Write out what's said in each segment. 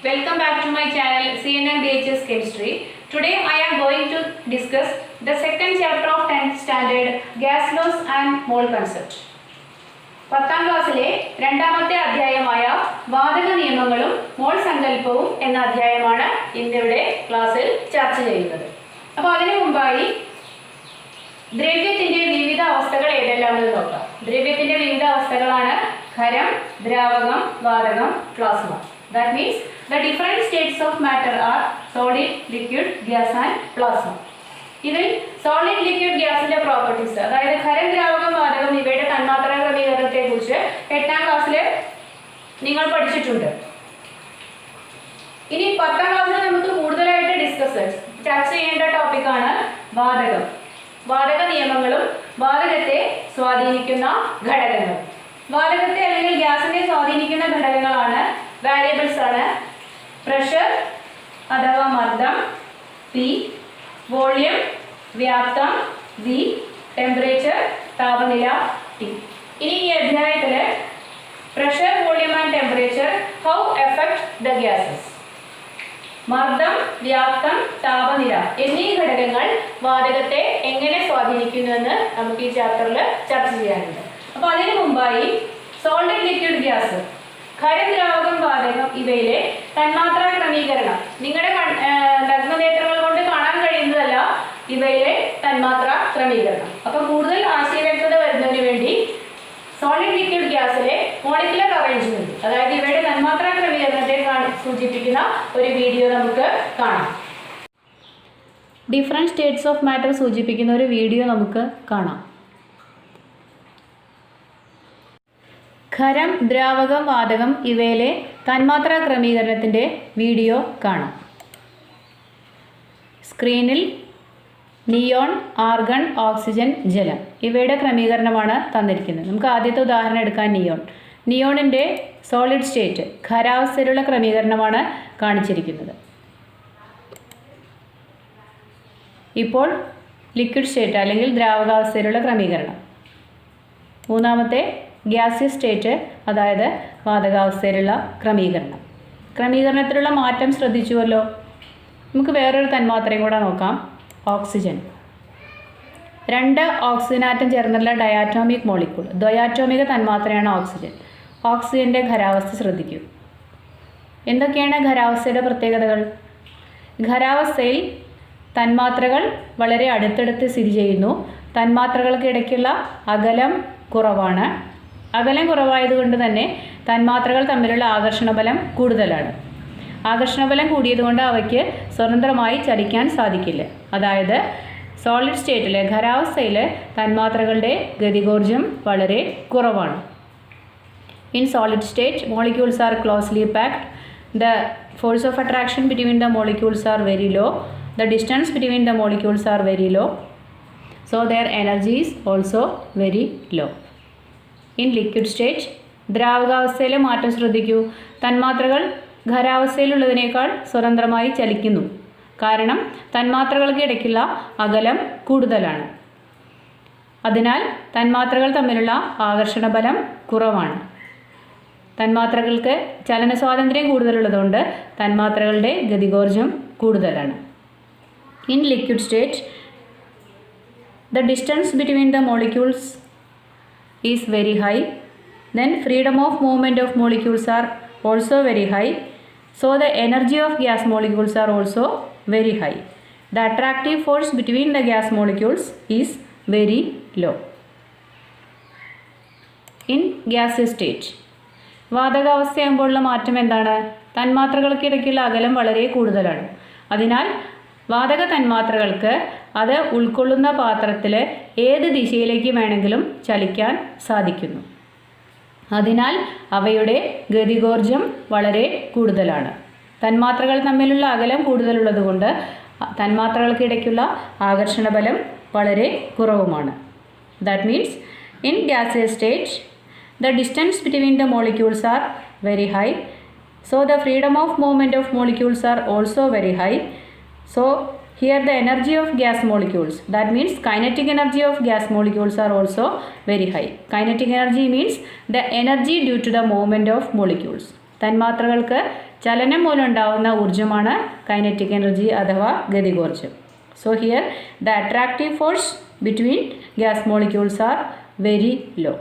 Welcome back to my channel CNN BHS Chemistry. Today I am going to discuss the second chapter of 10th standard gas laws and mole concept. 10ാം ക്ലാസ്സിലെ രണ്ടാമത്തെ അധ്യായമായ വാതക നിയമങ്ങളും മോൾ സങ്കല്പവും എന്ന അധ്യായമാണ് ഇന്നിവിടെ ക്ലാസ്സിൽ ചർച്ച ചെയ്യുന്നത്. അപ്പോൾ അതിനു മുമ്പായി ദ്രവ്യത്തിന്റെ വിവിധ അവസ്ഥകൾ ഏതെല്ലാമെന്ന് നോക്കാം. ദ്രവ്യത്തിന്റെ വിവിധ അവസ്ഥകളാണ് ഖരം, ദ്രാവകം, വാതകം, plasma. That means the different states of matter are solid, liquid, gas and plasma. ഇതിൽ solid, liquid, gas പ്രോപ്പർട്ടീസ്, അതായത് ഖരം, ദ്രാവകം, വാതകം ഇവയുടെ തന്മാത്രാ ക്രമീകരണത്തെ കുറിച്ച് 8ാം ക്ലാസ്സിൽ നിങ്ങൾ പഠിച്ചിട്ടുണ്ട്. ഇനി 10ാം ക്ലാസ്സിൽ നമുക്ക് കൂടുതലായിട്ട് ചർച്ച ചെയ്യേണ്ട ടോപ്പിക്കാണ് വാതകം, വാതക നിയമങ്ങളും വാതകത്തെ സ്വാധീനിക്കുന്ന ഘടകങ്ങൾ. വാതകത്തെ അല്ലെങ്കിൽ ഗ്യാസിനെ സ്വാധീനിക്കുന്ന ഘടകങ്ങളാണ് വേരിയബിൾസ് ആണ് പ്രഷർ അഥവാ മർദ്ദം, പി, വോള്യം വ്യാപ്തം, വി, ടെമ്പറേച്ചർ താപനില, ടി. ഇനി ഈ അധ്യായത്തിൽ pressure, volume and temperature how effect the gases, മർദ്ദം, വ്യാപ്തം, താപനില എന്നീ ഘടകങ്ങൾ വാതകത്തെ എങ്ങനെ സ്വാധീനിക്കുന്നുവെന്ന് നമുക്ക് ഈ ചാപ്റ്ററിൽ ചർച്ച ചെയ്യാനുണ്ട്. അപ്പോൾ അതിനു മുമ്പായി സോളിഡ്, ലിക്വിഡ്, ഗ്യാസ്, ഖരം, ദ്രാവകം, വാതകം ഇവയിലെ തന്മാത്രാ ക്രമീകരണം നിങ്ങളുടെ നഗ്നനേത്രങ്ങൾ കൊണ്ട് കാണാൻ കഴിയുന്നതല്ല ഇവയിലെ തന്മാത്രാ ക്രമീകരണം. അപ്പം കൂടുതൽ ആശയവ്യക്തത വരുന്നതിന് വേണ്ടി സോളിഡ്, ലിക്വിഡ്, ഗ്യാസിലെ മോളിക്കുലർ അറേഞ്ച്മെന്റ്, അതായത് ഇവയുടെ തന്മാത്രാ ക്രമീകരണത്തെ സൂചിപ്പിക്കുന്ന ഒരു വീഡിയോ നമുക്ക് കാണാം. ഡിഫറെൻറ്റ് സ്റ്റേറ്റ്സ് ഓഫ് മാറ്റർ സൂചിപ്പിക്കുന്ന ഒരു വീഡിയോ നമുക്ക് കാണാം. ഖരം, ദ്രാവകം, വാതകം ഇവയിലെ തന്മാത്രാ ക്രമീകരണത്തിൻ്റെ വീഡിയോ കാണാം. സ്ക്രീനിൽ നിയോൺ, ആർഗൺ, ഓക്സിജൻ, ജലം ഇവയുടെ ക്രമീകരണമാണ് തന്നിരിക്കുന്നത്. നമുക്ക് ആദ്യത്തെ ഉദാഹരണം എടുക്കാൻ. നിയോണിൻ്റെ സോളിഡ് സ്റ്റേറ്റ് ഖരാവസ്ഥയിലുള്ള ക്രമീകരണമാണ് കാണിച്ചിരിക്കുന്നത്. ഇപ്പോൾ ലിക്വിഡ് സ്റ്റേറ്റ് അല്ലെങ്കിൽ ദ്രാവകാവസ്ഥയിലുള്ള ക്രമീകരണം. മൂന്നാമത്തെ ഗ്യാസിയസ് സ്റ്റേറ്റ്, അതായത് വാതകാവസ്ഥയിലുള്ള ക്രമീകരണത്തിലുള്ള മാറ്റം ശ്രദ്ധിച്ചുവല്ലോ. നമുക്ക് വേറൊരു തന്മാത്രയും കൂടെ നോക്കാം. ഓക്സിജൻ. 2 ഓക്സിജൻ ആറ്റം ചേർന്നുള്ള ഡയാറ്റോമിക് മോളിക്യൂൾ, ദ്വയാറ്റോമിക തന്മാത്രയാണ് ഓക്സിജൻ. ഓക്സിജൻ്റെ ഖരാവസ്ഥ ശ്രദ്ധിക്കൂ. എന്തൊക്കെയാണ് ഖരാവസ്ഥയുടെ പ്രത്യേകതകൾ? ഖരാവസ്ഥയിൽ തന്മാത്രകൾ വളരെ അടുത്തടുത്ത് സ്ഥിതി ചെയ്യുന്നു. തന്മാത്രകൾക്കിടയ്ക്കുള്ള അകലം കുറവാണ്. അകലം കുറവായതുകൊണ്ട് തന്നെ തന്മാത്രകൾ തമ്മിലുള്ള ആകർഷണബലം കൂടുതലാണ്. ആകർഷണബലം കൂടിയതുകൊണ്ട് അവയ്ക്ക് സ്വതന്ത്രമായി ചലിക്കാൻ സാധിക്കില്ല. അതായത് സോളിഡ് സ്റ്റേറ്റിൽ ഖരാവസ്ഥയിൽ തന്മാത്രകളുടെ ഗതികോർജം വളരെ കുറവാണ്. In solid state molecules are closely packed. The force of attraction between the molecules are very low. The distance between the molecules are very low. So their energy is also very low. In liquid state ദ്രാവകാവസ്ഥയിലെ മാറ്റം ശ്രദ്ധിക്കൂ. തന്മാത്രകൾ ഖരാവസ്ഥയിലുള്ളതിനേക്കാൾ സ്വതന്ത്രമായി ചലിക്കുന്നു. കാരണം തന്മാത്രകൾക്ക് ഇടയ്ക്കുള്ള അകലം കൂടുതലാണ്. അതിനാൽ തന്മാത്രകൾ തമ്മിലുള്ള ആകർഷണബലം കുറവാണ്. തന്മാത്രകൾക്ക് ചലന സ്വാതന്ത്ര്യം കൂടുതലുള്ളതുകൊണ്ട് തന്മാത്രകളുടെ ഗതികോർജം കൂടുതലാണ്. In liquid state the distance between the molecules is very high. Then freedom of movement of molecules are also very high. So the energy of gas molecules are also very high. The attractive force between the gas molecules is very low. In gaseous state വാതകാവസ്ഥയാകുമ്പോഴുള്ള മാറ്റം എന്താണ്? തന്മാത്രകൾക്കിടയ്ക്കുള്ള അകലം വളരെ കൂടുതലാണ്. അതിനാൽ വാതക തന്മാത്രകൾക്ക് അത് ഉൾക്കൊള്ളുന്ന പാത്രത്തിൽ ഏത് ദിശയിലേക്ക് വേണമെങ്കിലും ചലിക്കാൻ സാധിക്കുന്നു. അതിനാൽ അവയുടെ ഗതികോർജം വളരെ കൂടുതലാണ്. തന്മാത്രകൾ തമ്മിലുള്ള അകലം കൂടുതലുള്ളതുകൊണ്ട് തന്മാത്രകൾക്കിടയ്ക്കുള്ള ആകർഷണബലം വളരെ കുറവുമാണ്. That means in gaseous state the distance between the molecules are very high. So the freedom of movement of molecules are also very high. So here the energy of gas molecules, that means kinetic energy of gas molecules are also very high. Kinetic energy means the energy due to the movement of molecules. തന്മാത്രകൾക്ക് ചലനം മൂലം ഉണ്ടാകുന്ന ഊർജ്ജമാണ് kinetic energy അഥവാ ഗതികോർജ്ജം. So here the attractive force between gas molecules are very low.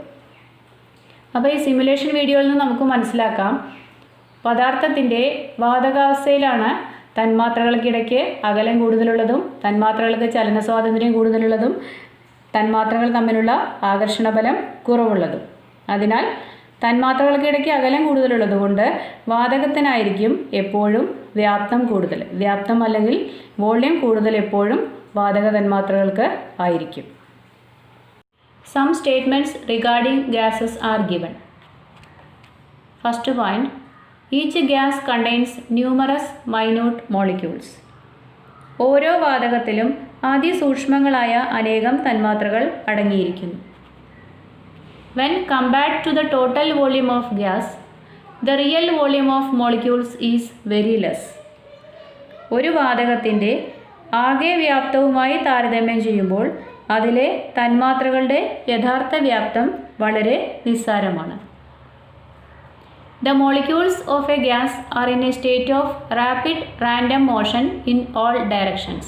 അപ്പോൾ ഈ simulation വീഡിയോയിൽ നിന്ന് നമുക്ക് മനസ്സിലാക്കാം, പദാർത്ഥത്തിൻ്റെ വാതകാവസ്ഥയിലാണ് തന്മാത്രകൾക്കിടയ്ക്ക് അകലം കൂടുതലുള്ളതും തന്മാത്രകൾക്ക് ചലന സ്വാതന്ത്ര്യം കൂടുതലുള്ളതും തന്മാത്രകൾ തമ്മിലുള്ള ആകർഷണ ബലം കുറവുള്ളതും. അതിനാൽ തന്മാത്രകൾക്കിടയ്ക്ക് അകലം കൂടുതലുള്ളത് കൊണ്ട് വാതകത്തിനായിരിക്കും എപ്പോഴും വ്യാപ്തം കൂടുതൽ. വ്യാപ്തം അല്ലെങ്കിൽ വോള്യം കൂടുതൽ എപ്പോഴും വാതക തന്മാത്രകൾക്ക് ആയിരിക്കും. Some statements regarding gases are given. First point, each gas contains numerous minute molecules. ഓരോ വാതകത്തിലും അതിസൂക്ഷ്മങ്ങളായ അനേകം തന്മാത്രകൾ അടങ്ങിയിരിക്കുന്നു. When compared to the total volume of gas, the real volume of molecules is very less. ഒരു വാതകത്തിൻ്റെ ആകെ വ്യാപ്തവുമായി താരതമ്യം ചെയ്യുമ്പോൾ അതിലെ തന്മാത്രകളുടെ യഥാർത്ഥ വ്യാപ്തം വളരെ നിസ്സാരമാണ്. The molecules of a gas are in a state of rapid random motion in all directions.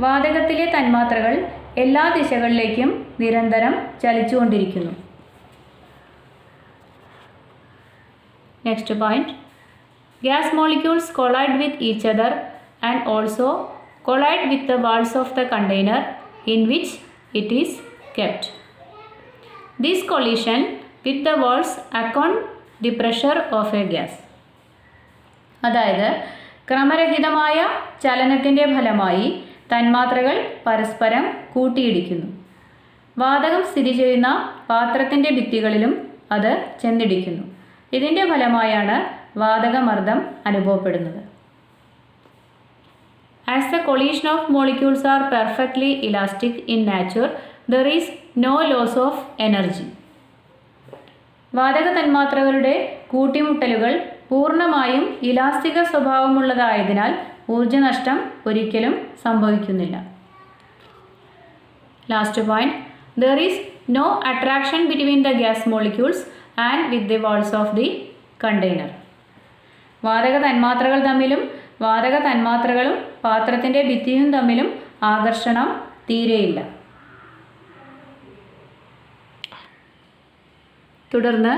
വാതകത്തിലെ തന്മാത്രകൾ എല്ലാ ദിശകളിലേക്കും നിരന്തരം ചലിച്ചുകൊണ്ടിരിക്കുന്നു. Next point, gas molecules collide with each other and also collide with the walls of the container in which it is kept. This collision with the walls account the pressure of a gas. അതായത് ക്രമരഹിതമായ ചലനത്തിൻ്റെ ഫലമായി തന്മാത്രകൾ പരസ്പരം കൂട്ടിയിടിക്കുന്നു. വാതകം സ്ഥിതി ചെയ്യുന്ന പാത്രത്തിൻ്റെ ഭിത്തികളിലും അത് ചെന്നിടിക്കുന്നു. ഇതിൻ്റെ ഫലമായാണ് വാതകമർദ്ദം അനുഭവപ്പെടുന്നത്. As the collision of molecules are perfectly elastic in nature, there is no loss of energy. വാതക തന്മാത്രകളുടെ കൂട്ടിമുട്ടലുകൾ പൂർണ്ണമായും ഇലാസ്തിക സ്വഭാവമുള്ളതായതിനാൽ ഊർജ്ജനഷ്ടം ഒരിക്കലും സംഭവിക്കുന്നില്ല. Last point, there is no attraction between the gas molecules and with the walls of the container. വാതക തന്മാത്രകൾ തമ്മിലും വാതക തന്മാത്രകളും പാത്രത്തിൻ്റെ ഭിത്തിയും തമ്മിലും ആകർഷണം തീരെയില്ല. തുടർന്ന്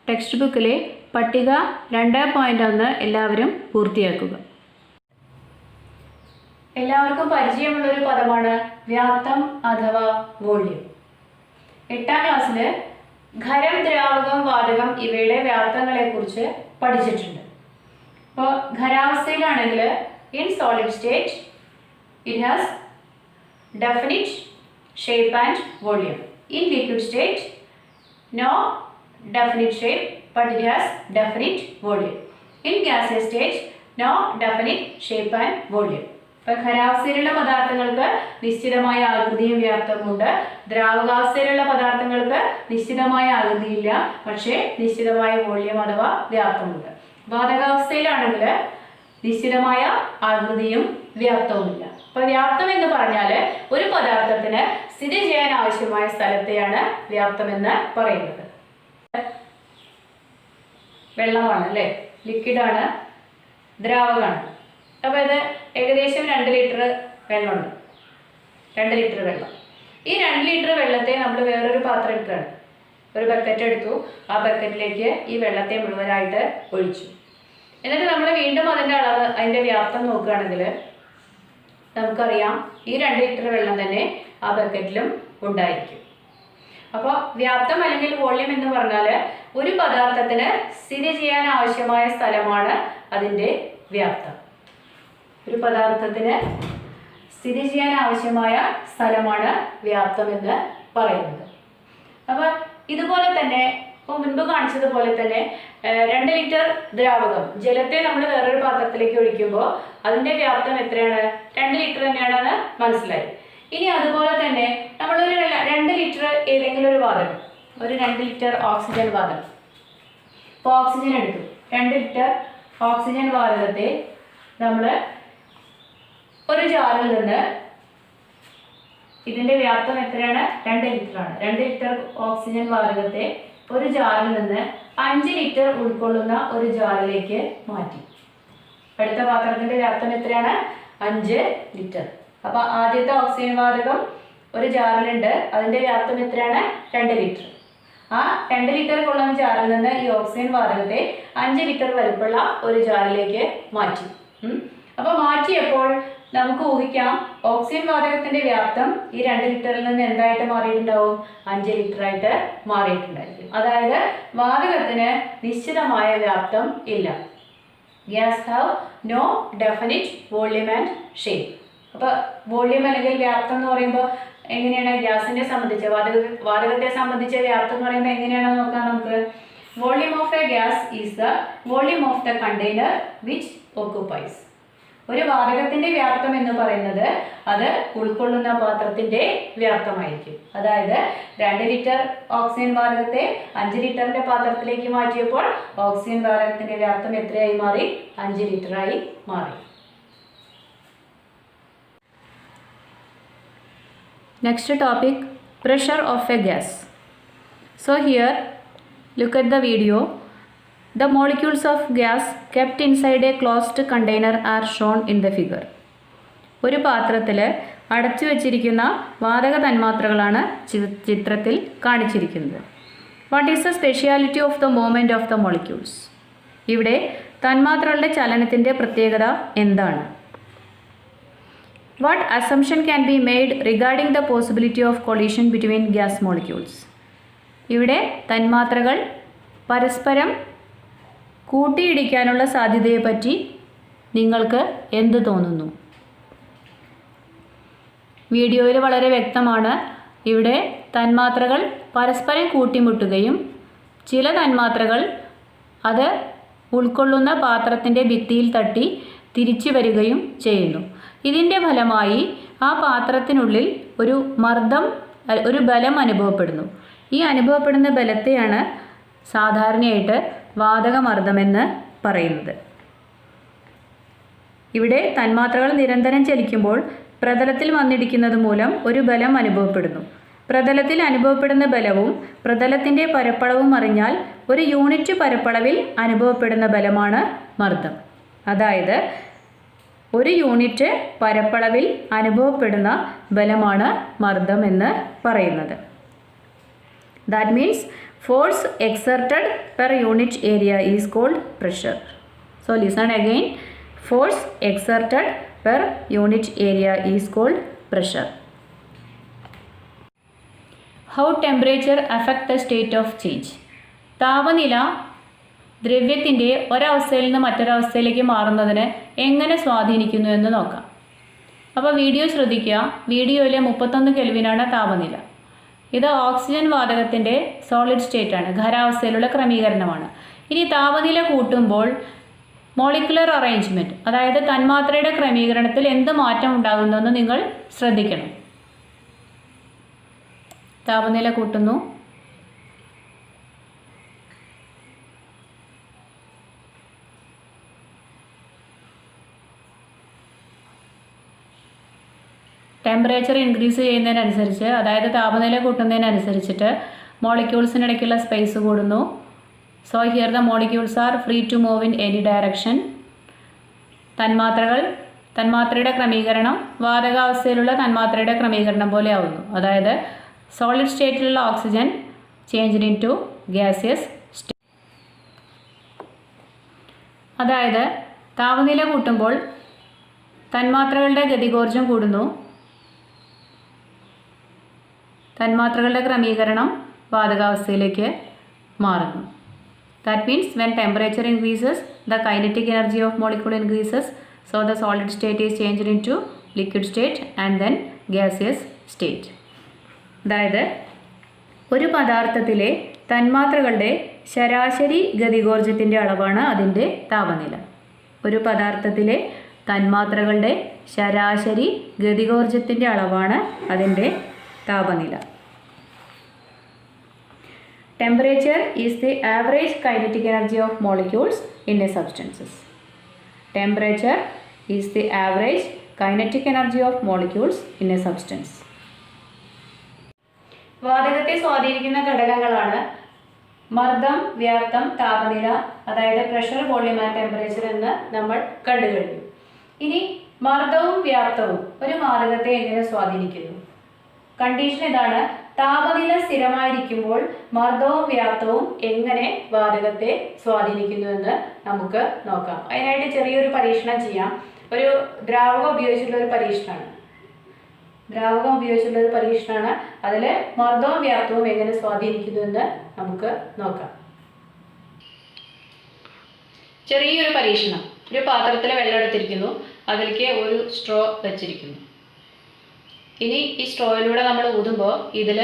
ടെക്സ്റ്റ് ബുക്കിലെ പട്ടിക 2.1 എല്ലാവരും പൂർത്തിയാക്കുക. എല്ലാവർക്കും പരിചയമുള്ളൊരു പദമാണ് വ്യാപ്തം അഥവാ വോള്യം. 8ാം ക്ലാസ്സിൽ ഖരം, ദ്രാവകം, വാതകം ഇവയുടെ വ്യാപ്തങ്ങളെക്കുറിച്ച് പഠിച്ചിട്ടുണ്ട്. അപ്പോൾ ഖരാവസ്ഥയിലാണെങ്കിൽ in solid state it has definite shape and volume. In liquid state no definite shape but it has definite volume. In gaseous state no definite shape and volume. ഇപ്പോൾ ഖരാവസ്ഥയിലുള്ള പദാർത്ഥങ്ങൾക്ക് നിശ്ചിതമായ ആകൃതിയും വ്യാപ്തവുമുണ്ട്. ദ്രാവകാവസ്ഥയിലുള്ള പദാർത്ഥങ്ങൾക്ക് നിശ്ചിതമായ ആകൃതിയില്ല, പക്ഷേ നിശ്ചിതമായ വോള്യം അഥവാ വ്യാപ്തമുണ്ട്. വാതകാവസ്ഥയിലാണെങ്കിൽ നിശ്ചിതമായ ആകൃതിയും വ്യാപ്തവുമില്ല. അപ്പോൾ വ്യാപ്തം എന്ന് പറഞ്ഞാൽ ഒരു പദാർത്ഥത്തിന് സ്ഥിതി ചെയ്യാൻ ആവശ്യമായ സ്ഥലത്തെയാണ് വ്യാപ്തമെന്ന് പറയുന്നത്. വെള്ളമാണ് അല്ലേ, ലിക്വിഡാണ്, ദ്രാവകമാണ്. അപ്പോൾ ഇത് ഏകദേശം 2 ലിറ്റർ വെള്ളമുണ്ട്. 2 ലിറ്റർ വെള്ളം. ഈ 2 ലിറ്റർ വെള്ളത്തെ നമ്മൾ വേറൊരു പാത്രം എടുക്കുകയാണ്. ഒരു ബക്കറ്റ് എടുത്തു, ആ ബക്കറ്റിലേക്ക് ഈ വെള്ളത്തെ മുഴുവനായിട്ട് ഒഴിച്ചു. എന്നിട്ട് നമ്മൾ വീണ്ടും അതിൻ്റെ അളവ്, അതിൻ്റെ വ്യാപ്തം നോക്കുകയാണെങ്കിൽ നമുക്കറിയാം ഈ 2 ലിറ്റർ വെള്ളം തന്നെ ആ ബക്കറ്റിലും ഉണ്ടായിരിക്കും. അപ്പോൾ വ്യാപ്തം അല്ലെങ്കിൽ വോള്യം എന്ന് പറഞ്ഞാൽ ഒരു പദാർത്ഥത്തിന് സ്ഥിതി ചെയ്യാൻ ആവശ്യമായ സ്ഥലമാണ് അതിൻ്റെ വ്യാപ്തം. ഒരു പദാർത്ഥത്തിന് സ്ഥിതി ചെയ്യാൻ ആവശ്യമായ സ്ഥലമാണ് വ്യാപ്തം എന്ന് പറയുന്നത്. അപ്പോൾ ഇതുപോലെ തന്നെ ഇപ്പോൾ മുൻപ് കാണിച്ചതുപോലെ തന്നെ 2 ലിറ്റർ ദ്രാവകം, ജലത്തെ നമ്മൾ വേറൊരു പാത്രത്തിലേക്ക് ഒഴിക്കുമ്പോൾ അതിൻ്റെ വ്യാപ്തം എത്രയാണ്? 2 ലിറ്റർ തന്നെയാണെന്ന് മനസ്സിലായി. ഇനി അതുപോലെ തന്നെ നമ്മളൊരു 2 ലിറ്റർ ഏതെങ്കിലും ഒരു വാതകം, ഒരു 2 ലിറ്റർ ഓക്സിജൻ വാതകം, ഇപ്പോൾ ഓക്സിജൻ എടുത്തു. 2 ലിറ്റർ ഓക്സിജൻ വാതകത്തെ നമ്മൾ ഒരു ജാറിൽ നിന്ന്, ഇതിൻ്റെ വ്യാപ്തം എത്രയാണ്? 2 ലിറ്ററാണ്. 2 ലിറ്റർ ഓക്സിജൻ വാതകത്തെ ഒരു ജാറിൽ നിന്ന് 5 ലിറ്റർ ഉൾക്കൊള്ളുന്ന ഒരു ജാറിലേക്ക് മാറ്റി. അടുത്ത പാത്രത്തിന്റെ വ്യാപ്തം എത്രയാണ്? 5 ലിറ്റർ. അപ്പൊ ആദ്യത്തെ ഓക്സിജൻ വാതകം ഒരു ജാറിലുണ്ട്, അതിന്റെ വ്യാപ്തം എത്രയാണ്? 2 ലിറ്റർ. ആ 2 ലിറ്റർ കൊള്ളുന്ന ജാറിൽ നിന്ന് ഈ ഓക്സിജൻ വാതകത്തെ 5 ലിറ്റർ വലുപ്പമുള്ള ഒരു ജാറിലേക്ക് മാറ്റി. അപ്പൊ മാറ്റിയപ്പോൾ നമുക്ക് ഊഹിക്കാം ഓക്സിജൻ വാതകത്തിന്റെ വ്യാപ്തം ഈ 2 ലിറ്ററിൽ നിന്ന് എന്തായിട്ട് മാറിയിട്ടുണ്ടാവും? 5 ലിറ്റർ ആയിട്ട് മാറിയിട്ടുണ്ടായിരിക്കും. അതായത് വാതകത്തിന് നിശ്ചിതമായ വ്യാപ്തം ഇല്ല. Gas have no definite volume and shape. അപ്പൊ വോള്യൂം അല്ലെങ്കിൽ വ്യാപ്തം എന്ന് പറയുമ്പോൾ എങ്ങനെയാണ് ഗ്യാസിനെ സംബന്ധിച്ച് വാതകത്തെ സംബന്ധിച്ച വ്യാപ്തം എന്ന് പറയുമ്പോൾ എങ്ങനെയാണെന്ന് നോക്കാം നമുക്ക്. Volume of a gas is the volume of the container which occupies. ഒരു വാതകത്തിന്റെ വ്യാപ്തം എന്ന് പറയുന്നത് അത് ഉൾക്കൊള്ളുന്ന പാത്രത്തിന്റെ വ്യാപ്തമായിരിക്കും. അതായത് 2 ലിറ്റർ ഓക്സിജൻ വാതകത്തെ 5 ലിറ്ററിന്റെ പാത്രത്തിലേക്ക് മാറ്റിയപ്പോൾ ഓക്സിജൻ വാതകത്തിന്റെ വ്യാപ്തം എത്രയായി മാറി? 5 ലിറ്ററായി മാറി. Next topic, pressure of a gas. So here look at the video. The molecules of gas kept inside a closed container are shown in the figure. ഒരു പാത്രത്തിൽ അടച്ചു വച്ചിരിക്കുന്ന വാതക തന്മാത്രകളാണ് ചിത്രത്തിൽ കാണിച്ചിരിക്കുന്നത്. What is the speciality of the movement of the molecules? ഇവിടെ തന്മാത്രകളുടെ ചലനത്തിൻ്റെ പ്രത്യേകത എന്താണ്? What assumption can be made regarding the possibility of collision between gas molecules? ഇവിടെ തന്മാത്രകൾ പരസ്പരം കൂട്ടിയിടിക്കാനുള്ള സാധ്യതയെപ്പറ്റി നിങ്ങൾക്ക് എന്ത് തോന്നുന്നു? വീഡിയോയിൽ വളരെ വ്യക്തമാണ്. ഇവിടെ തന്മാത്രകൾ പരസ്പരം കൂട്ടിമുട്ടുകയും ചില തന്മാത്രകൾ അത് ഉൾക്കൊള്ളുന്ന പാത്രത്തിൻ്റെ ഭിത്തിയിൽ തട്ടി തിരിച്ചു വരികയും ചെയ്യുന്നു. ഇതിൻ്റെ ഫലമായി ആ പാത്രത്തിനുള്ളിൽ ഒരു ബലം അനുഭവപ്പെടുന്നു. ഈ അനുഭവപ്പെടുന്ന ബലത്തെയാണ് സാധാരണയായിട്ട് വാതകമർദ്ദമെന്ന് പറയുന്നത്. ഇവിടെ തന്മാത്രകൾ നിരന്തരം ചലിക്കുമ്പോൾ പ്രതലത്തിൽ വന്നിടിക്കുന്നത് മൂലം ഒരു ബലം അനുഭവപ്പെടുന്നു. പ്രതലത്തിൽ അനുഭവപ്പെടുന്ന ബലവും പ്രതലത്തിൻ്റെ പരപ്പളവും അറിഞ്ഞാൽ ഒരു യൂണിറ്റ് പരപ്പളവിൽ അനുഭവപ്പെടുന്ന ബലമാണ് മർദ്ദം. അതായത് ഒരു യൂണിറ്റ് പരപ്പളവിൽ അനുഭവപ്പെടുന്ന ബലമാണ് മർദ്ദം എന്ന് പറയുന്നത്. That means force exerted per unit area is called pressure. So listen again. Force exerted per unit area is called pressure. How temperature affect the state of change? താപനില ദ്രവ്യത്തിൻ്റെ ഒരവസ്ഥയിൽ നിന്ന് മറ്റൊരവസ്ഥയിലേക്ക് മാറുന്നതിന് എങ്ങനെ സ്വാധീനിക്കുന്നു എന്ന് നോക്കാം. അപ്പോൾ വീഡിയോ ശ്രദ്ധിക്കുക. വീഡിയോയിലെ 31 കെൽവിനാണ് താപനില. ഇത് ഓക്സിജൻ വാതകത്തിൻ്റെ സോളിഡ് സ്റ്റേറ്റ് ആണ്, ഖരാവസ്ഥയിലുള്ള ക്രമീകരണമാണ്. ഇനി താപനില കൂട്ടുമ്പോൾ മോളിക്കുലർ അറേഞ്ച്മെൻറ്റ്, അതായത് തന്മാത്രയുടെ ക്രമീകരണത്തിൽ എന്ത് മാറ്റം ഉണ്ടാകുന്നുവെന്ന് നിങ്ങൾ ശ്രദ്ധിക്കണം. താപനില കൂട്ടുന്നു. ടെമ്പറേച്ചർ ഇൻക്രീസ് ചെയ്യുന്നതിനനുസരിച്ച്, അതായത് താപനില കൂട്ടുന്നതിനനുസരിച്ചിട്ട് മോളിക്യൂൾസിനിടയ്ക്കുള്ള സ്പേസ് കൂടുന്നു. So here the molecules are free to move in any direction. തന്മാത്രയുടെ ക്രമീകരണം വാതകാവസ്ഥയിലുള്ള തന്മാത്രയുടെ ക്രമീകരണം പോലെ ആവുന്നു. അതായത് സോളിഡ് സ്റ്റേറ്റിലുള്ള oxygen changed into gaseous state. അതായത് താപനില കൂട്ടുമ്പോൾ തന്മാത്രകളുടെ ഗതികോർജം കൂടുന്നു. തന്മാത്രകളുടെ ക്രമീകരണം വാതകാവസ്ഥയിലേക്ക് മാറുന്നു. That means when temperature increases, the kinetic energy of molecule increases. So the solid state is changed into liquid state and then gaseous state. അതായത് ഒരു പദാർത്ഥത്തിലെ തന്മാത്രകളുടെ ശരാശരി ഗതികോർജത്തിൻ്റെ അളവാണ് അതിൻ്റെ താപനില. ഒരു പദാർത്ഥത്തിലെ തന്മാത്രകളുടെ ശരാശരി ഗതികോർജത്തിൻ്റെ അളവാണ് അതിൻ്റെ താപനില. Temperature is the average kinetic energy of molecules in a substances. Temperature is the average kinetic energy of molecules in a substance. വാതകത്തെ സ്വാധീനിക്കുന്ന ഘടകങ്ങളാണ് മർദ്ദം, വ്യാപ്തം, താപനില, അതായത് പ്രഷർ, വോള്യം ആൻഡ് ടെമ്പറേച്ചർ എന്ന് നമ്മൾ കണ്ടു കഴിഞ്ഞു. ഇനി മർദ്ദവും വ്യാപ്തവും ഒരു വാതകത്തെ എങ്ങനെ സ്വാധീനിക്കുന്നു? കണ്ടീഷൻ ഇതാണ്: താപനില സ്ഥിരമായിരിക്കുമ്പോൾ മർദ്ദവും വ്യാപ്തവും എങ്ങനെ വാതകത്തെ സ്വാധീനിക്കുന്നു എന്ന് നമുക്ക് നോക്കാം. അതിനായിട്ട് ചെറിയൊരു പരീക്ഷണം ചെയ്യാം. ഒരു ദ്രാവകം ഉപയോഗിച്ചുള്ള ഒരു പരീക്ഷണമാണ്. അതിൽ മർദ്ദവും വ്യാപ്തവും എങ്ങനെ സ്വാധീനിക്കുന്നു എന്ന് നമുക്ക് നോക്കാം. ചെറിയൊരു പരീക്ഷണം. ഒരു പാത്രത്തിൽ വെള്ളം എടുത്തിരിക്കുന്നു, അതിലേക്ക് ഒരു സ്ട്രോ വെച്ചിരിക്കുന്നു. ഇനി ഈ സ്ട്രോയിലൂടെ നമ്മൾ ഊതുമ്പോൾ ഇതിൽ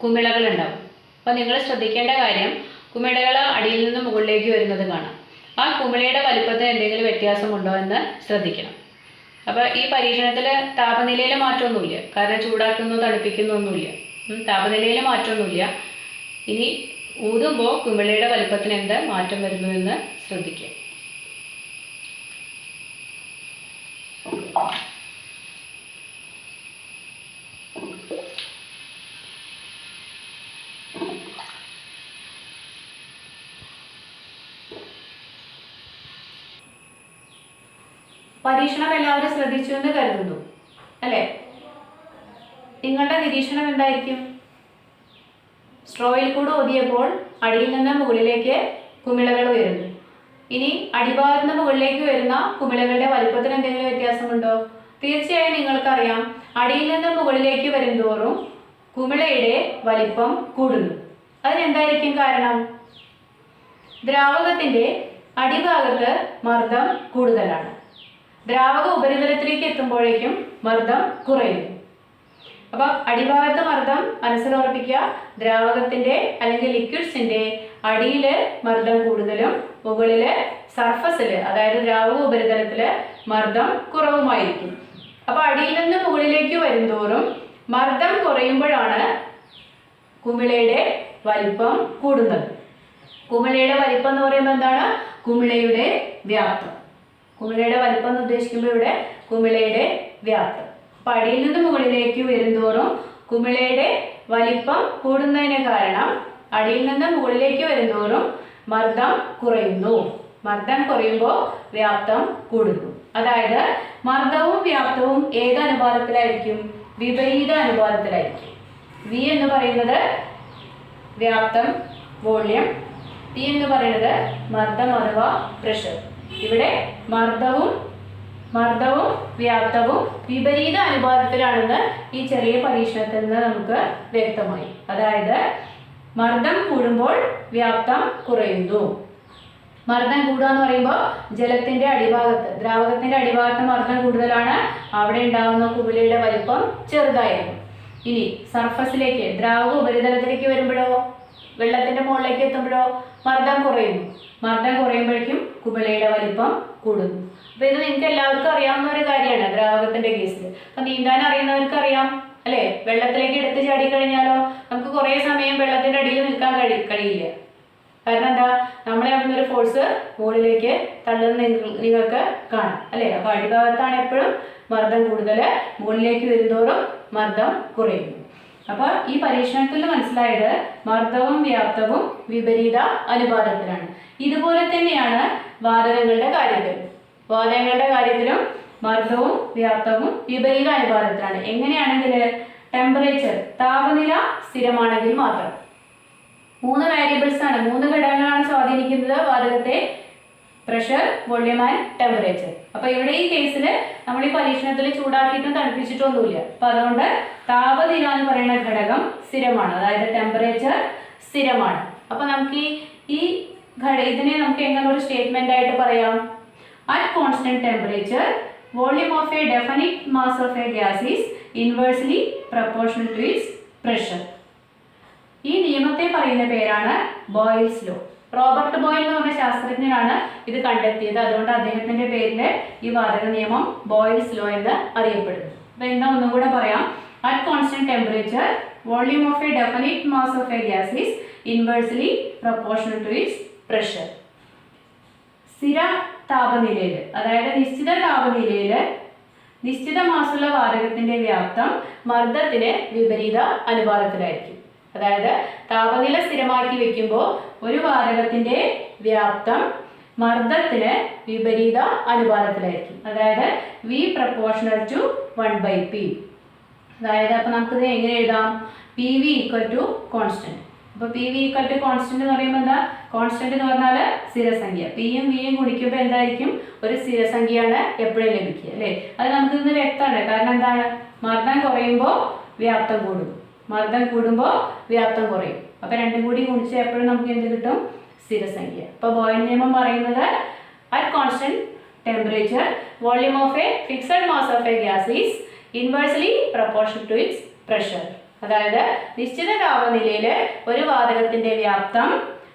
കുമിളകൾ ഉണ്ടാവും. അപ്പോൾ നിങ്ങൾ ശ്രദ്ധിക്കേണ്ട കാര്യം, കുമിളകൾ അടിയിൽ നിന്ന് മുകളിലേക്ക് വരുന്നത് കാണാം. ആ കുമിളയുടെ വലിപ്പത്തിൽ എന്തെങ്കിലും വ്യത്യാസമുണ്ടോ എന്ന് ശ്രദ്ധിക്കണം. അപ്പോൾ ഈ പരീക്ഷണത്തിൽ താപനിലയിൽ മാറ്റമൊന്നുമില്ല, കാരണം ചൂടാക്കുന്നു തണുപ്പിക്കുന്നു ഒന്നുമില്ല. താപനിലയിൽ മാറ്റമൊന്നുമില്ല. ഇനി ഊതുമ്പോൾ കുമിളയുടെ വലിപ്പത്തിന് എന്ത് മാറ്റം വരുന്നു എന്ന് ശ്രദ്ധിക്കുക. പരീക്ഷണം എല്ലാവരും ശ്രദ്ധിച്ചു എന്ന് കരുതുന്നു, അല്ലേ? നിങ്ങളുടെ നിരീക്ഷണം എന്തായിരിക്കും? സ്ട്രോയിൽ കൂടെ ഊതിയപ്പോൾ അടിയിൽ നിന്ന് മുകളിലേക്ക് കുമിളകൾ ഉയരുന്നു. ഇനി അടിഭാഗത്ത് നിന്ന് മുകളിലേക്ക് വരുന്ന കുമിളകളുടെ വലിപ്പത്തിന് എന്തെങ്കിലും വ്യത്യാസമുണ്ടോ? തീർച്ചയായും നിങ്ങൾക്കറിയാം, അടിയിൽ നിന്ന് മുകളിലേക്ക് വരുന്തോറും കുമിളയുടെ വലിപ്പം കൂടുന്നു. അതിനെന്തായിരിക്കും കാരണം? ദ്രാവകത്തിന്റെ അടിഭാഗത്ത് മർദ്ദം കൂടുതലാണ്. ദ്രാവക ഉപരിതലത്തിലേക്ക് എത്തുമ്പോഴേക്കും മർദ്ദം കുറയുന്നു. അപ്പോൾ അടിഭാഗത്ത് മർദ്ദം മനസ്സിലുറപ്പിക്കുക. ദ്രാവകത്തിന്റെ അല്ലെങ്കിൽ ലിക്വിഡ്സിന്റെ അടിയിൽ മർദ്ദം കൂടുതലും മുകളിൽ സർഫസിൽ, അതായത് ദ്രാവക ഉപരിതലത്തിൽ മർദ്ദം കുറവുമായിരിക്കും. അപ്പോൾ അടിയിൽ നിന്ന് മുകളിലേക്ക് വരുന്തോറും മർദ്ദം കുറയുമ്പോഴാണ് കുമിളയുടെ വലിപ്പം കൂടുന്നത്. കുമിളയുടെ വലിപ്പം എന്ന് പറയുമ്പോൾ എന്താണ്? കുമിളയുടെ വ്യാപ്തം. കുമിളയുടെ വലിപ്പം എന്ന് ഉദ്ദേശിക്കുമ്പോൾ ഇവിടെ കുമിളയുടെ വ്യാപ്തം. അപ്പം അടിയിൽ നിന്ന് മുകളിലേക്ക് വരുന്തോറും കുമിളയുടെ വലിപ്പം കൂടുന്നതിന് കാരണം അടിയിൽ നിന്ന് മുകളിലേക്ക് വരുന്തോറും മർദ്ദം കുറയുന്നു. മർദ്ദം കുറയുമ്പോൾ വ്യാപ്തം കൂടുന്നു. അതായത് മർദ്ദവും വ്യാപ്തവും ഏത് അനുപാതത്തിലായിരിക്കും? വിപരീത അനുപാതത്തിലായിരിക്കും. വി എന്ന് പറയുന്നത് വ്യാപ്തം, വോള്യം. ടി എന്ന് പറയുന്നത് മർദ്ദം അഥവാ പ്രഷർ. ഇവിടെ മർദ്ദവും വ്യാപ്തവും വിപരീത അനുപാതത്തിലാണെന്ന് ഈ ചെറിയ പരീക്ഷണത്തിൽ നിന്ന് നമുക്ക് വ്യക്തമായി. അതായത് മർദ്ദം കൂടുമ്പോൾ വ്യാപ്തം കുറയുന്നു. മർദ്ദം കൂടുക എന്ന് പറയുമ്പോൾ ജലത്തിന്റെ അടിഭാഗത്ത്, ദ്രാവകത്തിന്റെ അടിഭാഗത്ത് മർദ്ദം കൂടുതലാണ്, അവിടെ ഉണ്ടാകുന്ന കുമിളയുടെ വലിപ്പം ചെറുതായിരുന്നു. ഇനി സർഫസിലേക്ക്, ദ്രാവക ഉപരിതലത്തിലേക്ക് വരുമ്പോഴോ, വെള്ളത്തിന്റെ മുകളിലേക്ക് എത്തുമ്പോഴോ മർദ്ദം കുറയുന്നു. മർദ്ദം കുറയുമ്പോഴേക്കും കുമിളയുടെ വലിപ്പം കൂടുന്നു. അപ്പോൾ ഇത് നിങ്ങൾക്ക് എല്ലാവർക്കും അറിയാവുന്ന ഒരു കാര്യമാണ് ദ്രാവകത്തിന്റെ കേസിൽ. അപ്പം നീന്താൻ അറിയുന്നവർക്ക് അറിയാം, അല്ലേ? വെള്ളത്തിലേക്ക് എടുത്ത് ചാടിക്കഴിഞ്ഞാലോ നമുക്ക് കുറേ സമയം വെള്ളത്തിന്റെ അടിയിൽ നിൽക്കാൻ കഴിയില്ല. കാരണം എന്താ? നമ്മളെ അവിടുന്ന് ഒരു ഫോഴ്സ് മുകളിലേക്ക് തള്ളുന്ന നിങ്ങൾക്ക് കാണാം, അല്ലേ? അപ്പോൾ അടിഭാഗത്താണ് എപ്പോഴും മർദ്ദം കൂടുതൽ, മുകളിലേക്ക് വരുന്തോറും മർദ്ദം കുറയുന്നു. അപ്പോൾ ഈ പരീക്ഷണത്തിൽ മനസ്സിലായത് മർദ്ദവും വ്യാപ്തവും വിപരീത അനുപാതത്തിലാണ്. ഇതുപോലെ തന്നെയാണ് വാതകങ്ങളുടെ കാര്യത്തിലും മർദ്ദവും വ്യാപ്തവും വിപരീത അനുപാതത്തിലാണ്. എങ്ങനെയാണെങ്കിൽ ടെമ്പറേച്ചർ, താപനില സ്ഥിരമാണെങ്കിൽ മാത്രം. 3 വേരിയബിൾസ് ആണ്, 3 ഘടകങ്ങളാണ് സ്വാധീനിക്കുന്നത് വാതകത്തെ: പ്രഷർ, വോള്യം ആൻഡ് ടെമ്പറേച്ചർ. അപ്പോൾ ഇവിടെ ഈ കേസിൽ നമ്മൾ ഈ പരീക്ഷണത്തിൽ ചൂടാക്കിയിട്ടും തണുപ്പിച്ചിട്ടൊന്നുമില്ല. അപ്പോൾ അതുകൊണ്ട് താപനില എന്ന് പറയുന്ന ഘടകം സ്ഥിരമാണ്, അതായത് ടെമ്പറേച്ചർ സ്ഥിരമാണ്. അപ്പോൾ നമുക്ക് ഇതിനെ നമുക്ക് എങ്ങനെ ഒരു സ്റ്റേറ്റ്മെന്റ് ആയിട്ട് പറയാം? At constant temperature volume of a definite mass of a gas is inversely proportional to its pressure. ഈ നിയമത്തെ പറയുന്ന പേരാണ് ബോയിൽസ് ലോ. റോബർട്ട് ബോയിൽ എന്ന് പറഞ്ഞ ശാസ്ത്രജ്ഞനാണ് ഇത് കണ്ടെത്തിയത്. അതുകൊണ്ട് അദ്ദേഹത്തിന്റെ പേരിൽ ഈ വാതക നിയമം ബോയിൽസ് ലോ എന്ന് അറിയപ്പെടുന്നു. അപ്പോൾ എന്താ ഒന്നും കൂടെ പറയാം: at constant temperature volume of a definite mass of a gas is inversely proportional to its pressure. സ്ഥിര താപനിലയിൽ, അതായത് നിശ്ചിത താപനിലയിൽ നിശ്ചിത മാസുള്ള വാതകത്തിന്റെ വ്യാപ്തം മർദ്ദത്തിന് വിപരീത അനുപാതത്തിലായിരിക്കും. അതായത് താപനില സ്ഥിരമാക്കി വെക്കുമ്പോൾ ഒരു വാതകത്തിന്റെ വ്യാപ്തം മർദ്ദത്തിന് വിപരീത അനുപാതത്തിലായിരിക്കും. അതായത് V പ്രപ്പോർഷണൽ ടു 1/P. അതായത് അപ്പോൾ നമുക്കിത് എങ്ങനെ എഴുതാം? PV equal to constant. അപ്പോൾ PV ഈക്വൽ ടു കോൺസ്റ്റന്റ് എന്ന് പറയുമ്പോൾ എന്താ? കോൺസ്റ്റന്റ് എന്ന് പറഞ്ഞാൽ സ്ഥിരസംഖ്യ. പിയും വിയും ഗുണിക്കുമ്പോൾ എന്തായിരിക്കും? ഒരു സ്ഥിരസംഖ്യയാണ് എപ്പോഴും ലഭിക്കുക അല്ലേ? അത് നമുക്ക് ഇന്ന് വ്യക്തമാണ്. കാരണം എന്താണ്? മർദ്ദം കുറയുമ്പോൾ വ്യാപ്തം കൂടും, മർദ്ദം കൂടുമ്പോൾ വ്യാപ്തം കുറയും. അപ്പോൾ രണ്ടും കൂടി ഗുണിച്ച് എപ്പോഴും നമുക്ക് എന്ത് കിട്ടും? സ്ഥിരസംഖ്യ. അപ്പോൾ ബോയിൽ നിയമം പറയുന്നത് at constant temperature volume of a fixed mass of a gas is inversely proportional to its pressure. അതായത് നിശ്ചിത താപനിലയിൽ ഒരു വാതകത്തിന്റെ വ്യാപ്തം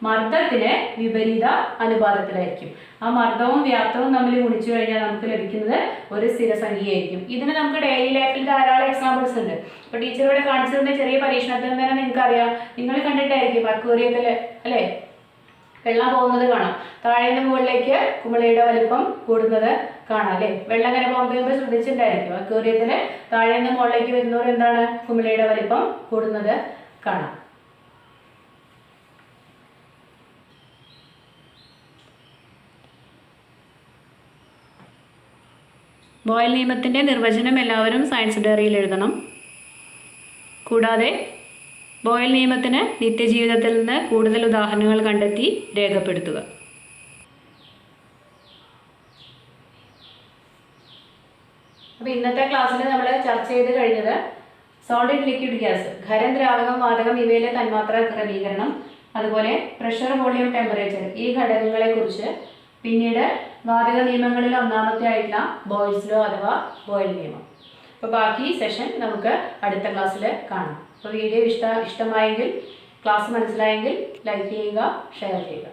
മർദ്ദത്തിന് വിപരീത അനുപാതത്തിലായിരിക്കും. ആ മർദ്ദവും വ്യാപ്തവും തമ്മിൽ ഗുണിച്ചു കഴിഞ്ഞാൽ നമുക്ക് ലഭിക്കുന്നത് ഒരു സ്ഥിരസംഖ്യയായിരിക്കും. ഇതിന് നമുക്ക് ഡെയിലി ലൈഫിൽ ധാരാളം എക്സാമ്പിൾസ് ഉണ്ട്. ഇപ്പോൾ ടീച്ചർ ഇവിടെ കാണിച്ചു തന്ന ചെറിയ പരീക്ഷണത്തിൽ തന്നെ നിങ്ങൾക്കറിയാം, നിങ്ങൾ കണ്ടിട്ടായിരിക്കും അക്വേറിയത്തിൽ അല്ലേ വെള്ളം പോകുന്നത് കാണാം. താഴെ നിന്ന് മുകളിലേക്ക് കുമിളയുടെ വലിപ്പം കൂടുന്നത് കാണാം അല്ലേ? വെള്ളം ഇങ്ങനെ പോകുമ്പോൾ ശ്രദ്ധിച്ചിട്ടുണ്ടായിരിക്കും. അക്വേറിയത്തിൽ താഴെ നിന്ന് മുകളിലേക്ക് വരുന്നവർ എന്താണ്? കുമിളയുടെ വലിപ്പം കൂടുന്നത് കാണാം. ബോയിൽ നിയമത്തിൻ്റെ നിർവചനം എല്ലാവരും സയൻസ് ഡയറിയിൽ എഴുതണം. കൂടാതെ ബോയിൽ നിയമത്തിന് നിത്യജീവിതത്തിൽ നിന്ന് കൂടുതൽ ഉദാഹരണങ്ങൾ കണ്ടെത്തി രേഖപ്പെടുത്തുക. അപ്പോൾ ഇന്നത്തെ ക്ലാസ്സിൽ നമ്മൾ ചർച്ച ചെയ്ത് കഴിഞ്ഞത് സോളിഡ് ലിക്വിഡ് ഗ്യാസ്, ഖരം, ദ്രാവകം, വാതകം ഇവയിലെ തന്മാത്രാ ക്രമീകരണം, അതുപോലെ പ്രഷർ, വോളിയം, ടെമ്പറേച്ചർ ഈ ഘടകങ്ങളെക്കുറിച്ച്, പിന്നീട് വാതക നിയമങ്ങളിൽ ഒന്നാമത്തെ ആയിട്ടുള്ള ബോയിൽസ് ലോ അഥവാ ബോയിൽ നിയമം. അപ്പോൾ ബാക്കി സെഷൻ നമുക്ക് അടുത്ത ക്ലാസ്സിൽ കാണാം. അപ്പോൾ വീഡിയോ ഇഷ്ടമായെങ്കിൽ, ക്ലാസ് മനസ്സിലായെങ്കിൽ ലൈക്ക് ചെയ്യുക, ഷെയർ ചെയ്യുക.